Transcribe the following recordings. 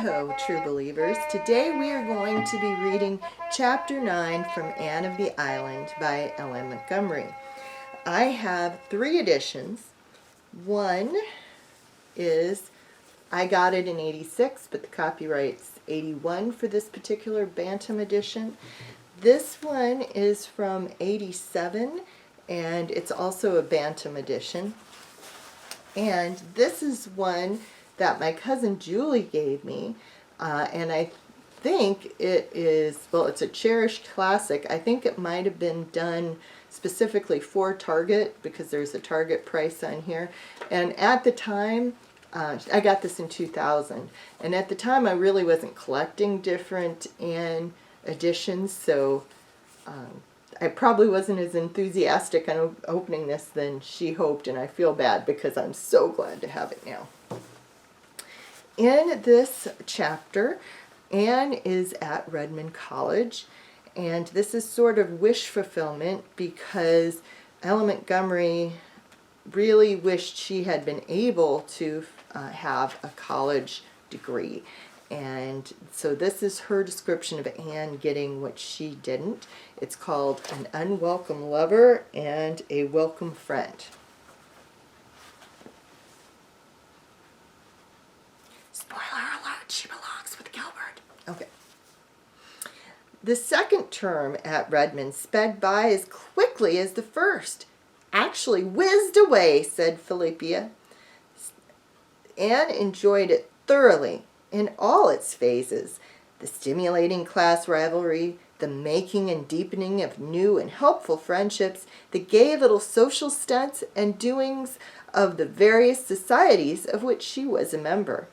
Hi-ho, true believers. Today we are going to be reading Chapter 9 from Anne of the Island by Ellen Montgomery. I have 3 editions. One is, I got it in 86, but the copyright's 81 for this particular Bantam edition. This one is from 87, and it's also a Bantam edition. And this is one that my cousin Julie gave me, and I think it is, well, it's a cherished classic. I think it might have been done specifically for Target because there's a Target price on here. And at the time, I got this in 2000, and at the time I really wasn't collecting different Anne editions, so I probably wasn't as enthusiastic on opening this than she hoped, and I feel bad because I'm so glad to have it now. In this chapter, Anne is at Redmond College, and this is sort of wish fulfillment because Ellen Montgomery really wished she had been able to have a college degree. And so this is her description of Anne getting what she didn't. It's called An Unwelcome Lover and a Welcome Friend. Spoiler alert, she belongs with Gilbert. Okay. The second term at Redmond sped by as quickly as the first. Actually whizzed away, said Philippia. Anne enjoyed it thoroughly in all its phases, the stimulating class rivalry, the making and deepening of new and helpful friendships, the gay little social stunts and doings of the various societies of which she was a member,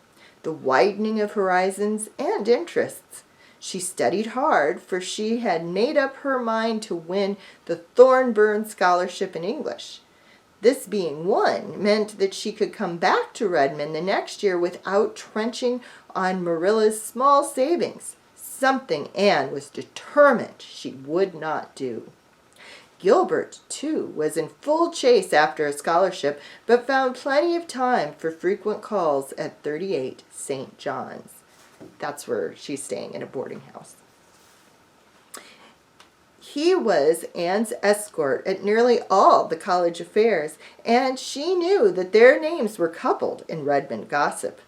the widening of horizons and interests. She studied hard, for she had made up her mind to win the Thorburn Scholarship in English. This being won meant that she could come back to Redmond the next year without trenching on Marilla's small savings, something Anne was determined she would not do. Gilbert, too, was in full chase after a scholarship, but found plenty of time for frequent calls at 38 St. John's. That's where she's staying, in a boarding house. He was Anne's escort at nearly all the college affairs, and she knew that their names were coupled in Redmond gossip.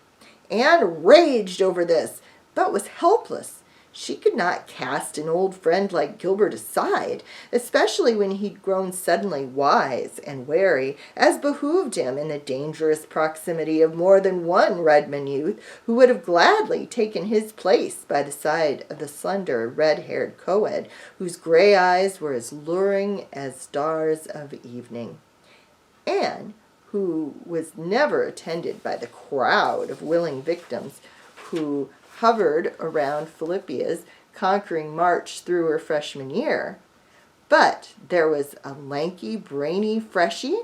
Anne raged over this, but was helpless. She could not cast an old friend like Gilbert aside, especially when he'd grown suddenly wise and wary, as behooved him in the dangerous proximity of more than one Redmond youth who would have gladly taken his place by the side of the slender, red-haired co-ed, whose gray eyes were as luring as stars of evening. Anne, who was never attended by the crowd of willing victims who hovered around Philippia's conquering march through her freshman year. But there was a lanky, brainy freshie,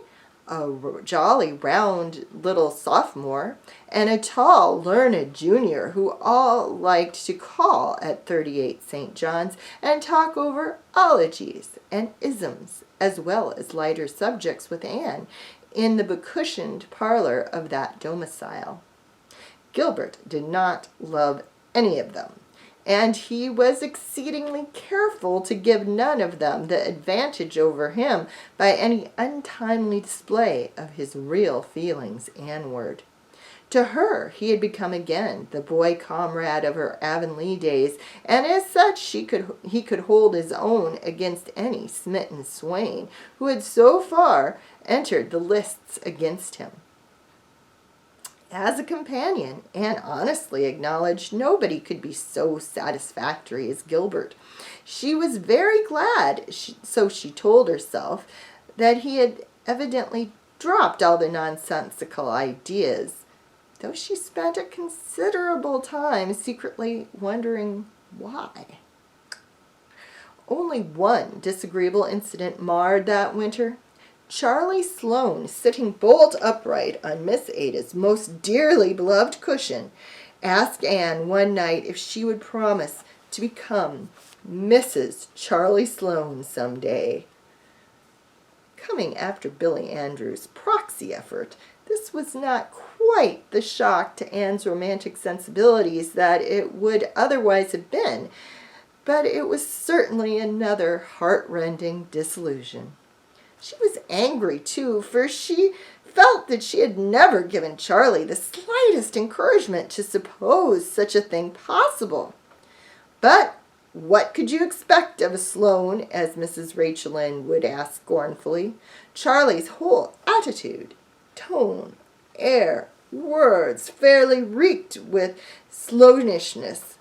a jolly, round little sophomore, and a tall, learned junior who all liked to call at 38 St. John's and talk over ologies and isms, as well as lighter subjects with Anne, in the becushioned parlor of that domicile. Gilbert did not love any of them, and he was exceedingly careful to give none of them the advantage over him by any untimely display of his real feelings Anneward. To her he had become again the boy comrade of her Avonlea days, and as such he could hold his own against any smitten swain who had so far entered the lists against him. As a companion, Anne honestly acknowledged nobody could be so satisfactory as Gilbert. She was very glad, so she told herself, that he had evidently dropped all the nonsensical ideas, though she spent a considerable time secretly wondering why. Only one disagreeable incident marred that winter. Charlie Sloane, sitting bolt upright on Miss Ada's most dearly beloved cushion, asked Anne one night if she would promise to become Mrs. Charlie Sloane some day. Coming after Billy Andrews' proxy effort This was not quite the shock to Anne's romantic sensibilities that it would otherwise have been, but it was certainly another heart-rending disillusion. She was angry, too, for she felt that she had never given Charlie the slightest encouragement to suppose such a thing possible. But what could you expect of a Sloane, as Mrs. Rachel Lynde would ask scornfully? Charlie's whole attitude, tone, air, words fairly reeked with Sloanishness.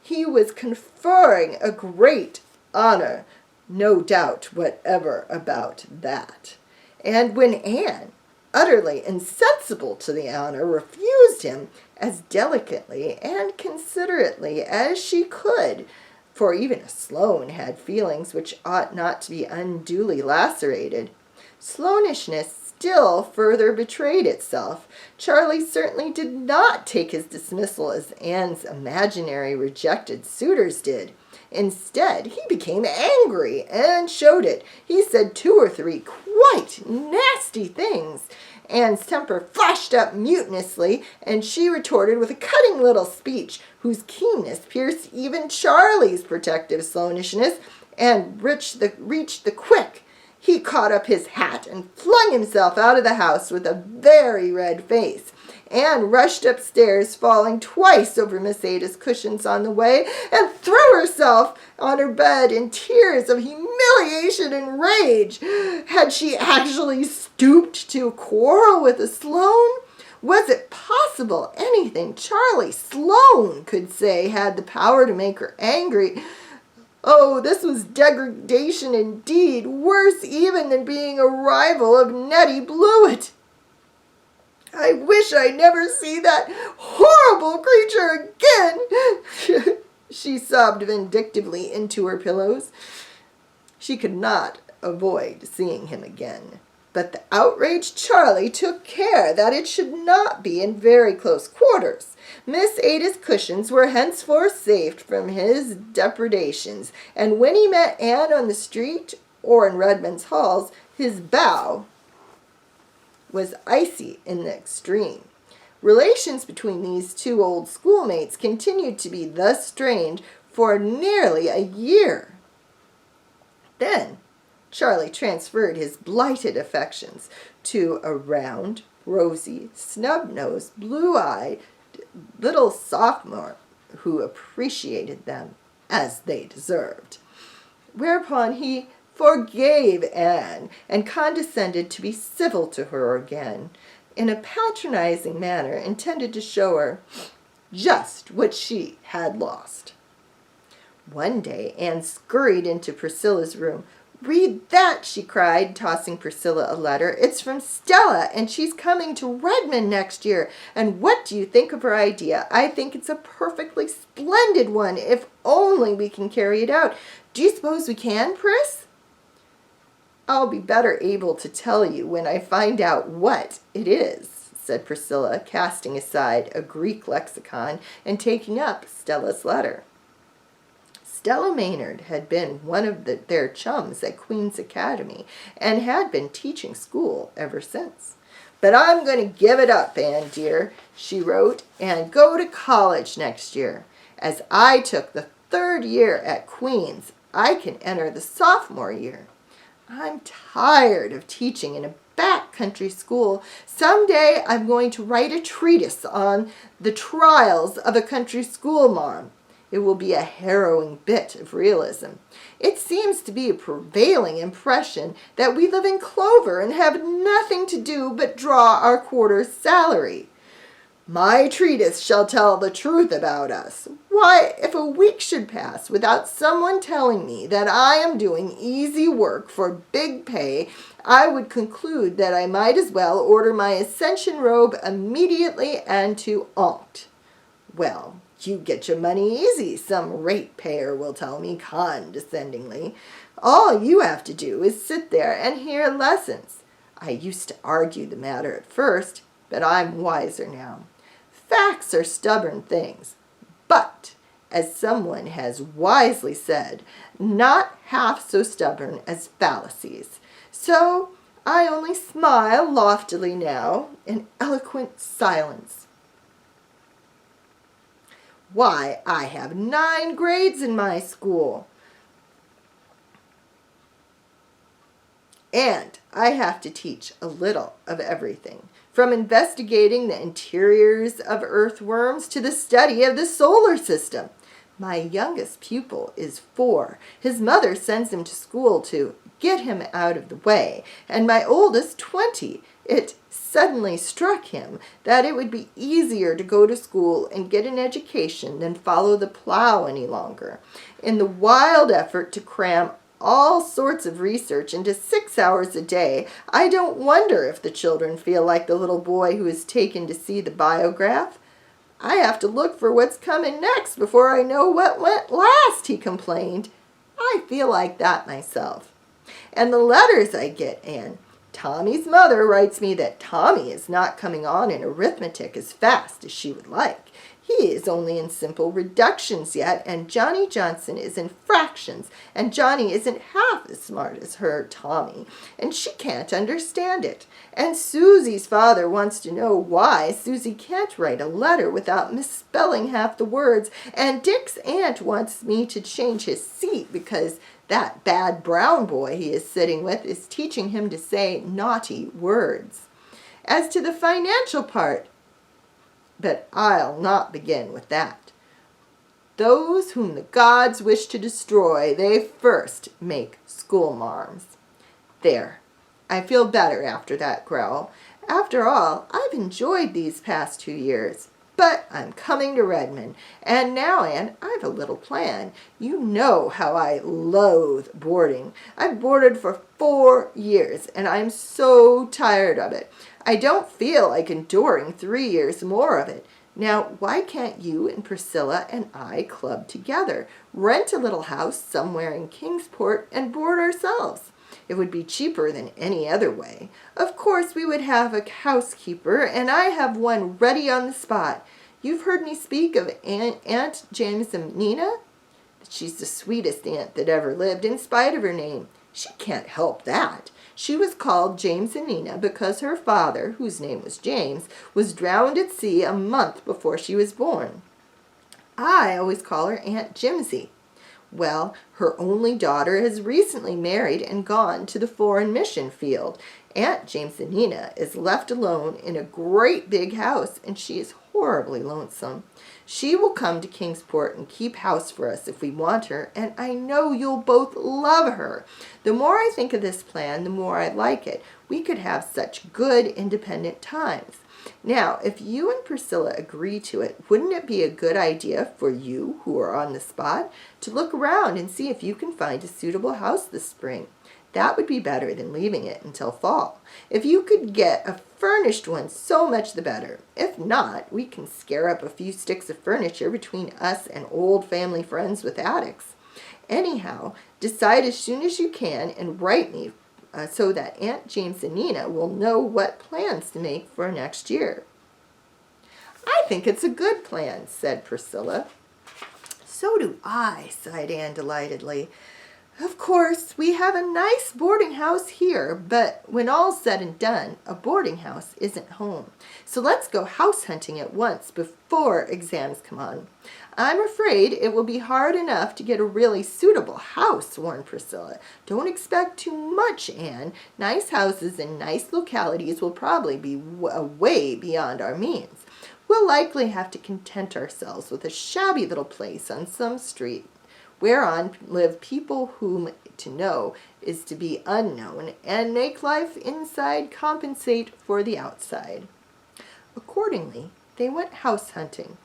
He was conferring a great honor, no doubt whatever about that. And when Anne, utterly insensible to the honor, refused him as delicately and considerately as she could, for even a Sloane had feelings which ought not to be unduly lacerated, Sloanishness still further betrayed itself. Charlie certainly did not take his dismissal as Anne's imaginary rejected suitors did. Instead, he became angry and showed it. He said 2 or 3 quite nasty things. Anne's temper flashed up mutinously, and she retorted with a cutting little speech whose keenness pierced even Charlie's protective Sloanishness and reached the quick. He caught up his hat and flung himself out of the house with a very red face. Anne rushed upstairs, falling twice over Miss Ada's cushions on the way, and threw herself on her bed in tears of humiliation and rage. Had she actually stooped to quarrel with a Sloane? Was it possible anything Charlie Sloane could say had the power to make her angry? Oh, this was degradation indeed, worse even than being a rival of Nettie Blewett. I wish I'd never see that horrible creature again, she sobbed vindictively into her pillows. She could not avoid seeing him again, but the outraged Charlie took care that it should not be in very close quarters. Miss Ada's cushions were henceforth saved from his depredations, and when he met Anne on the street or in Redmond's halls, his bow was icy in the extreme. Relations between these 2 old schoolmates continued to be thus strained for nearly a year. Then Charlie transferred his blighted affections to a round, rosy, snub-nosed, blue-eyed little sophomore who appreciated them as they deserved. Whereupon he forgave Anne and condescended to be civil to her again, in a patronizing manner intended to show her just what she had lost. One day Anne scurried into Priscilla's room. "Read that," she cried, tossing Priscilla a letter. "It's from Stella, and she's coming to Redmond next year. And what do you think of her idea? I think it's a perfectly splendid one, if only we can carry it out. Do you suppose we can, Pris?" "I'll be better able to tell you when I find out what it is," said Priscilla, casting aside a Greek lexicon and taking up Stella's letter. Stella Maynard had been one of their chums at Queen's Academy and had been teaching school ever since. "But I'm going to give it up, Anne dear," she wrote, "and go to college next year. As I took the 3rd year at Queen's, I can enter the sophomore year. I'm tired of teaching in a back country school. Someday I'm going to write a treatise on the trials of a country school marm. It will be a harrowing bit of realism. It seems to be a prevailing impression that we live in clover and have nothing to do but draw our quarter's salary. My treatise shall tell the truth about us. Why, if a week should pass without someone telling me that I am doing easy work for big pay, I would conclude that I might as well order my ascension robe immediately and to onct. Well, you get your money easy, some ratepayer will tell me condescendingly. All you have to do is sit there and hear lessons. I used to argue the matter at first, but I'm wiser now. Facts are stubborn things, but, as someone has wisely said, not half so stubborn as fallacies. So I only smile loftily now in eloquent silence. Why, I have 9 grades in my school. And I have to teach a little of everything, from investigating the interiors of earthworms to the study of the solar system. My youngest pupil is 4. His mother sends him to school to get him out of the way, and my oldest 20. It suddenly struck him that it would be easier to go to school and get an education than follow the plow any longer. In the wild effort to cram all sorts of research into 6 hours a day, I don't wonder if the children feel like the little boy who is taken to see the biograph. I have to look for what's coming next before I know what went last, he complained. I feel like that myself. And the letters I get, Anne. Tommy's mother writes me that Tommy is not coming on in arithmetic as fast as she would like. He is only in simple reductions yet, and Johnny Johnson is in fractions, and Johnny isn't half as smart as her Tommy, and she can't understand it. And Susie's father wants to know why Susie can't write a letter without misspelling half the words, and Dick's aunt wants me to change his seat because that bad brown boy he is sitting with is teaching him to say naughty words. As to the financial part, but I'll not begin with that. Those whom the gods wish to destroy, they first make schoolmarms. There, I feel better after that growl. After all, I've enjoyed these past 2 years. But I'm coming to Redmond, and now, Anne, I've a little plan. You know how I loathe boarding. I've boarded for 4 years, and I'm so tired of it. I don't feel like enduring 3 years more of it. Now, why can't you and Priscilla and I club together, rent a little house somewhere in Kingsport, and board ourselves? It would be cheaper than any other way. Of course, we would have a housekeeper, and I have one ready on the spot. You've heard me speak of Aunt Jamesina? She's the sweetest aunt that ever lived, in spite of her name. She can't help that. She was called Jamesina because her father, whose name was James, was drowned at sea a month before she was born. I always call her Aunt Jimsy. Well, her only daughter has recently married and gone to the foreign mission field. Aunt Jamesina is left alone in a great big house, and she is horribly lonesome. She will come to Kingsport and keep house for us if we want her, and I know you'll both love her. The more I think of this plan, the more I like it. We could have such good independent times. Now, if you and Priscilla agree to it, wouldn't it be a good idea for you, who are on the spot, to look around and see if you can find a suitable house this spring? That would be better than leaving it until fall. If you could get a furnished one, so much the better. If not, we can scare up a few sticks of furniture between us and old family friends with attics. Anyhow, decide as soon as you can and write me so that Aunt Jamesina will know what plans to make for next year. I think it's a good plan, said Priscilla. So do I, sighed Anne delightedly. Of course, we have a nice boarding house here, but when all's said and done, a boarding house isn't home. So let's go house hunting at once before exams come on. I'm afraid it will be hard enough to get a really suitable house, warned Priscilla. Don't expect too much, Anne. Nice houses in nice localities will probably be way beyond our means. We'll likely have to content ourselves with a shabby little place on some street, whereon live people whom to know is to be unknown, and make life inside compensate for the outside. Accordingly, they went house hunting.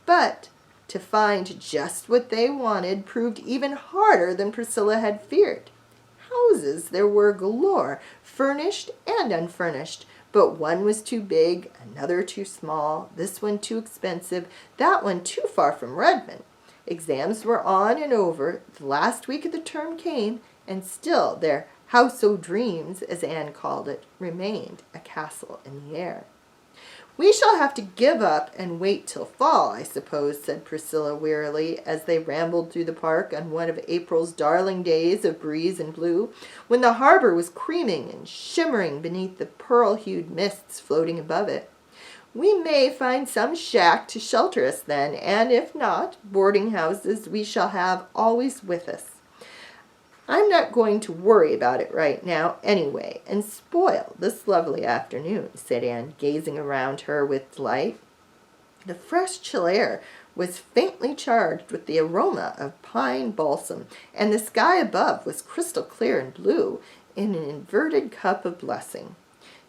But to find just what they wanted proved even harder than Priscilla had feared. Houses there were galore, furnished and unfurnished, but one was too big, another too small, this one too expensive, that one too far from Redmond. Exams were on and over, the last week of the term came, and still their house o' dreams, as Anne called it, remained a castle in the air. "We shall have to give up and wait till fall, I suppose," said Priscilla wearily, as they rambled through the park on one of April's darling days of breeze and blue, when the harbor was creaming and shimmering beneath the pearl-hued mists floating above it. "We may find some shack to shelter us then, and if not, boarding houses we shall have always with us. I'm not going to worry about it right now anyway, and spoil this lovely afternoon," said Anne, gazing around her with delight. The fresh chill air was faintly charged with the aroma of pine balsam, and the sky above was crystal clear and blue in an inverted cup of blessing.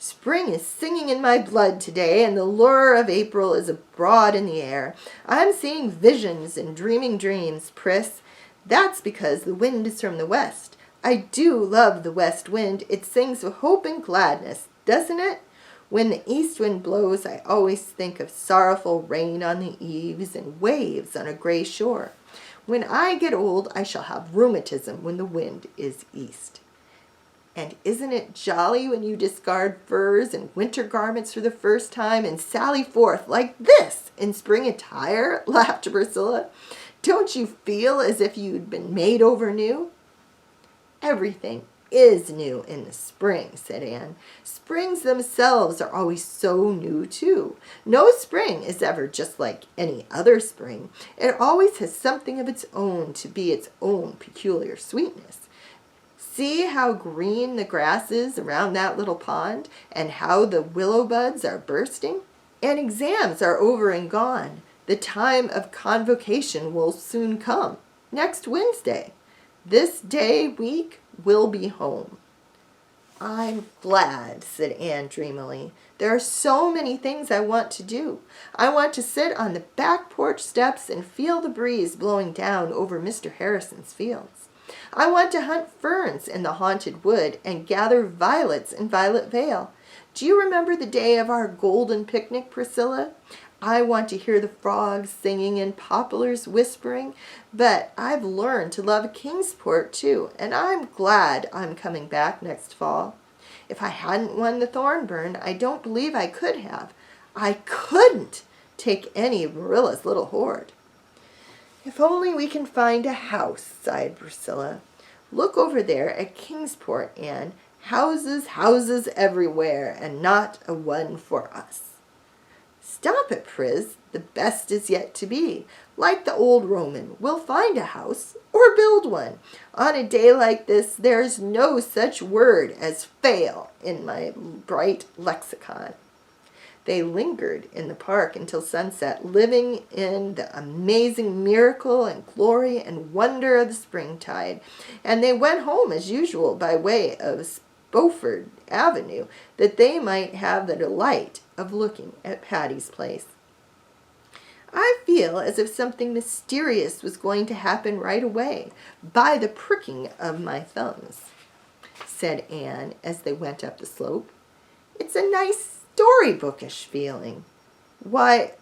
"Spring is singing in my blood today, and the lure of April is abroad in the air. I'm seeing visions and dreaming dreams, Pris. That's because the wind is from the west. I do love the west wind. It sings of hope and gladness, doesn't it? When the east wind blows, I always think of sorrowful rain on the eaves and waves on a gray shore. When I get old, I shall have rheumatism when the wind is east." "And isn't it jolly when you discard furs and winter garments for the first time and sally forth like this in spring attire?" laughed Priscilla. "Don't you feel as if you'd been made over new?" "Everything is new in the spring," said Anne. "Springs themselves are always so new, too. No spring is ever just like any other spring. It always has something of its own to be its own peculiar sweetness. See how green the grass is around that little pond, and how the willow buds are bursting. And exams are over and gone. The time of convocation will soon come, next Wednesday. This day week we'll be home." "I'm glad," said Anne dreamily. "There are so many things I want to do. I want to sit on the back porch steps and feel the breeze blowing down over Mr. Harrison's fields. I want to hunt ferns in the haunted wood and gather violets in Violet Vale. Do you remember the day of our golden picnic, Priscilla? I want to hear the frogs singing and poplars whispering, but I've learned to love Kingsport too, and I'm glad I'm coming back next fall. If I hadn't won the Thornburn, I don't believe I could have. I couldn't take any of Marilla's little hoard." "If only we can find a house," sighed Priscilla. "Look over there at Kingsport, Anne. Houses everywhere, and not a one for us." "Stop it, Pris. The best is yet to be. Like the old Roman, we'll find a house or build one. On a day like this, there's no such word as fail in my bright lexicon." They lingered in the park until sunset, living in the amazing miracle and glory and wonder of the springtide, and they went home as usual by way of Beaufort Avenue, that they might have the delight of looking at Patty's Place. "I feel as if something mysterious was going to happen right away, by the pricking of my thumbs," said Anne as they went up the slope. "It's a nice storybookish feeling. Why,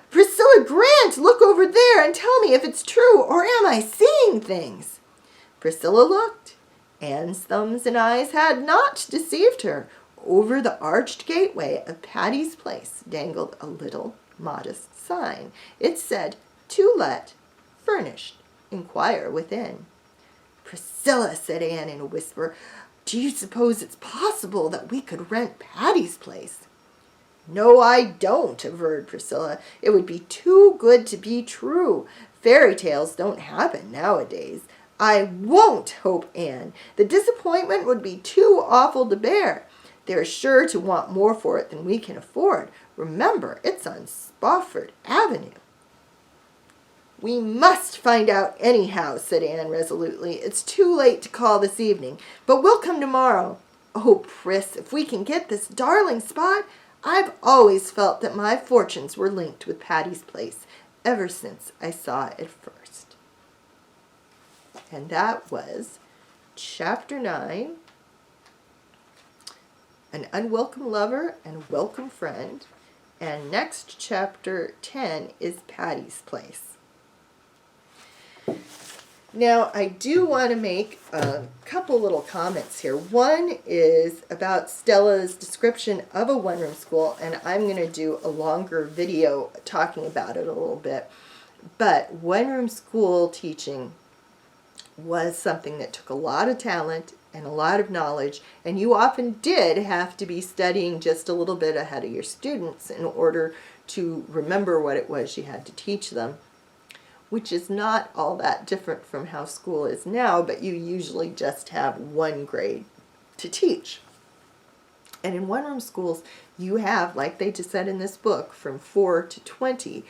Priscilla Grant, look over there and tell me if it's true, or am I seeing things?" Priscilla looked. Anne's thumbs and eyes had not deceived her. Over the arched gateway of Patty's Place dangled a little modest sign. It said, "To let, furnished, inquire within." "Priscilla," said Anne in a whisper, "do you suppose it's possible that we could rent Patty's Place?" "No, I don't," averred Priscilla. "It would be too good to be true. Fairy tales don't happen nowadays." "I won't," hoped Anne. "The disappointment would be too awful to bear. They're sure to want more for it than we can afford. Remember, it's on Spofford Avenue." "We must find out anyhow," said Anne resolutely. "It's too late to call this evening, but we'll come tomorrow. Oh, Pris, if we can get this darling spot, I've always felt that my fortunes were linked with Patty's Place, ever since I saw it first." And that was Chapter 9, An Unwelcome Lover and Welcome Friend. And next, Chapter 10, is Patty's Place. Now, I do want to make a couple little comments here. One is about Stella's description of a one-room school, and I'm going to do a longer video talking about it a little bit. But one-room school teaching was something that took a lot of talent and a lot of knowledge, and you often did have to be studying just a little bit ahead of your students in order to remember what it was you had to teach them, which is not all that different from how school is now, but you usually just have one grade to teach. And in one-room schools, you have, like they just said in this book, from 4 to 20.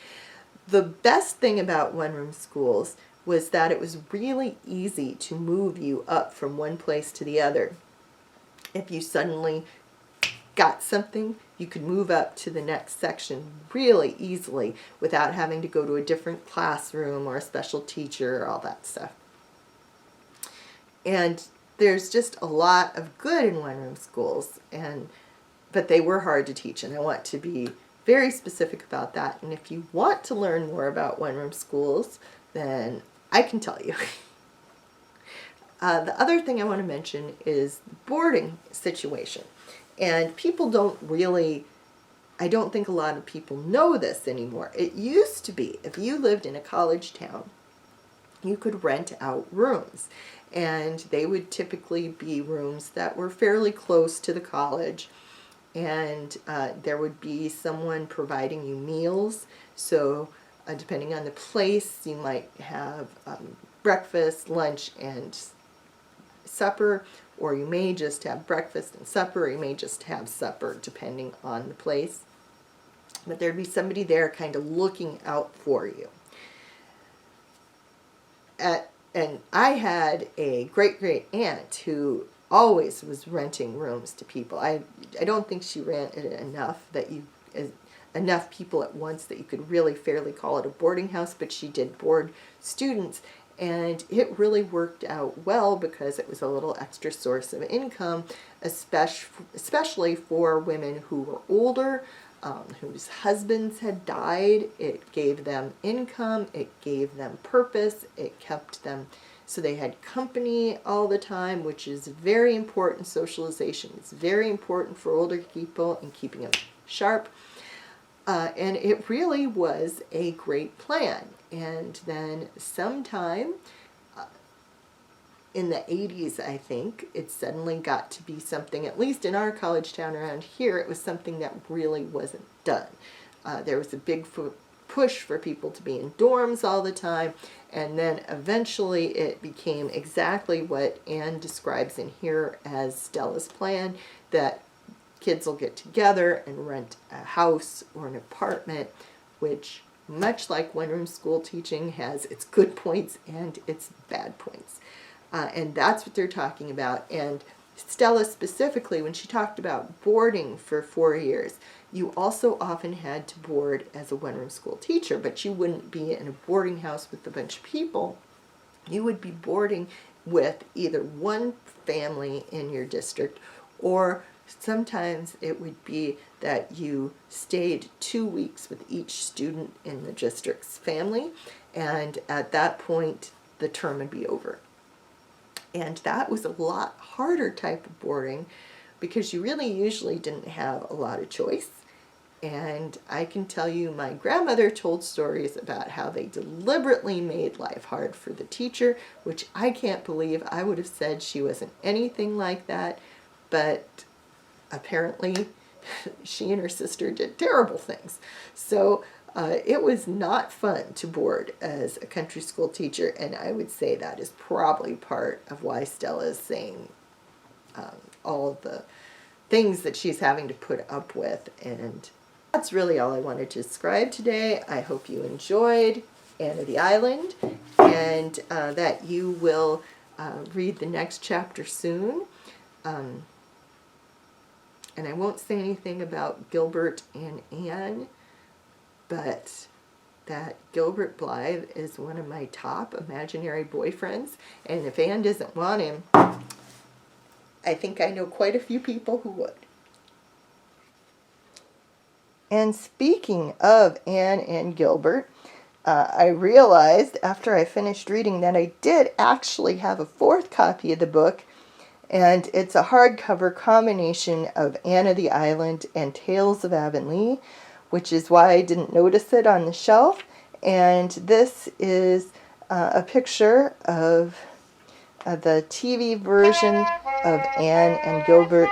The best thing about one-room schools was that it was really easy to move you up from one place to the other. If you suddenly got something, you could move up to the next section really easily without having to go to a different classroom or a special teacher or all that stuff. And there's just a lot of good in one-room schools, but they were hard to teach, and I want to be very specific about that. And if you want to learn more about one-room schools, then I can tell you. The other thing I want to mention is the boarding situation. And people don't really, I don't think a lot of people know this anymore. It used to be, if you lived in a college town, you could rent out rooms. And they would typically be rooms that were fairly close to the college. And there would be someone providing you meals. So depending on the place, you might have breakfast, lunch, and supper, or you may just have breakfast and supper, or you may just have supper, depending on the place. But there'd be somebody there kind of looking out for you. And I had a great-great-aunt who always was renting rooms to people. I don't think she rented enough enough people at once that you could really fairly call it a boarding house, but she did board students, and it really worked out well because it was a little extra source of income, especially for women who were older, whose husbands had died. It gave them income, it gave them purpose, it kept them so they had company all the time, which is very important. Socialization is very important for older people and keeping them sharp. And it really was a great plan. And then sometime in the 80s, I think, it suddenly got to be something, at least in our college town around here, it was something that really wasn't done. There was a big push for people to be in dorms all the time, and then eventually it became exactly what Anne describes in here as Stella's plan, that kids will get together and rent a house or an apartment, which, much like one-room school teaching, has its good points and its bad points. And that's what they're talking about. And Stella specifically, when she talked about boarding for 4 years, you also often had to board as a one-room school teacher, but you wouldn't be in a boarding house with a bunch of people. You would be boarding with either one family in your district, or sometimes it would be that you stayed 2 weeks with each student in the district's family, and at that point the term would be over. And that was a lot harder type of boarding because you really usually didn't have a lot of choice. And I can tell you, my grandmother told stories about how they deliberately made life hard for the teacher, which I can't believe. I would have said she wasn't anything like that, but apparently she and her sister did terrible things. So it was not fun to board as a country school teacher, and I would say that is probably part of why Stella is saying all of the things that she's having to put up with. And that's really all I wanted to describe today. I hope you enjoyed Anne of the Island, and that you will read the next chapter soon. And I won't say anything about Gilbert and Anne, but that Gilbert Blythe is one of my top imaginary boyfriends, and if Anne doesn't want him, I think I know quite a few people who would. And speaking of Anne and Gilbert, I realized after I finished reading that I did actually have a fourth copy of the book, and it's a hardcover combination of Anne of the Island and Tales of Avonlea, which is why I didn't notice it on the shelf. And this is a picture of the TV version of Anne and Gilbert